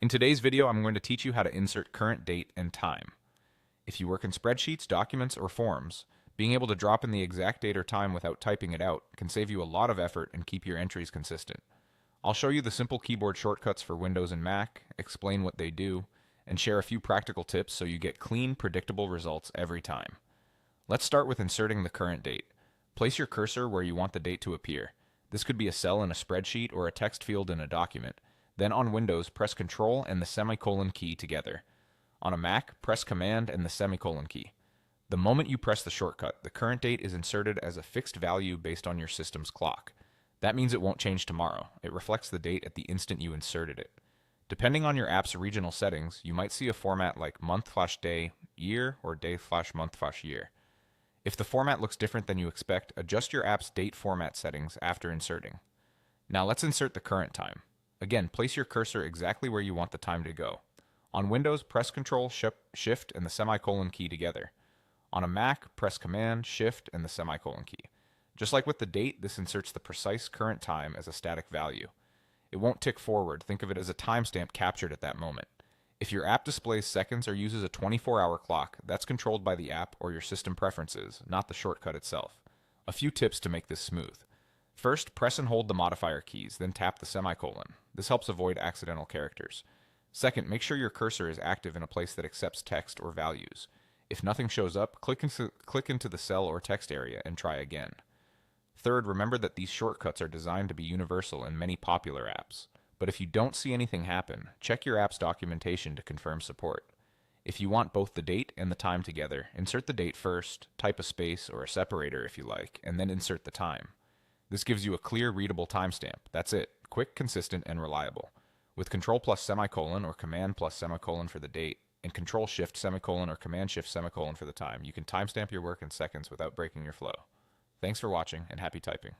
In today's video, I'm going to teach you how to insert current date and time. If you work in spreadsheets, documents, or forms, being able to drop in the exact date or time without typing it out can save you a lot of effort and keep your entries consistent. I'll show you the simple keyboard shortcuts for Windows and Mac, explain what they do, and share a few practical tips so you get clean, predictable results every time. Let's start with inserting the current date. Place your cursor where you want the date to appear. This could be a cell in a spreadsheet or a text field in a document. Then on Windows, press Control and the semicolon key together. On a Mac, press Command and the semicolon key. The moment you press the shortcut, the current date is inserted as a fixed value based on your system's clock. That means it won't change tomorrow. It reflects the date at the instant you inserted it. Depending on your app's regional settings, you might see a format like month/day, year, or day/month/year. If the format looks different than you expect, adjust your app's date format settings after inserting. Now let's insert the current time. Again, place your cursor exactly where you want the time to go. On Windows, press Control, Shift, and the semicolon key together. On a Mac, press Command, Shift, and the semicolon key. Just like with the date, this inserts the precise current time as a static value. It won't tick forward. Think of it as a timestamp captured at that moment. If your app displays seconds or uses a 24-hour clock, that's controlled by the app or your system preferences, not the shortcut itself. A few tips to make this smooth. First, press and hold the modifier keys, then tap the semicolon. This helps avoid accidental characters. Second, make sure your cursor is active in a place that accepts text or values. If nothing shows up, click into the cell or text area and try again. Third, remember that these shortcuts are designed to be universal in many popular apps. But if you don't see anything happen, check your app's documentation to confirm support. If you want both the date and the time together, insert the date first, type a space or a separator if you like, and then insert the time. This gives you a clear, readable timestamp. That's it. Quick, consistent, and reliable. With Control plus semicolon or Command plus semicolon for the date, and Control Shift semicolon or Command Shift semicolon for the time, you can timestamp your work in seconds without breaking your flow. Thanks for watching, and happy typing.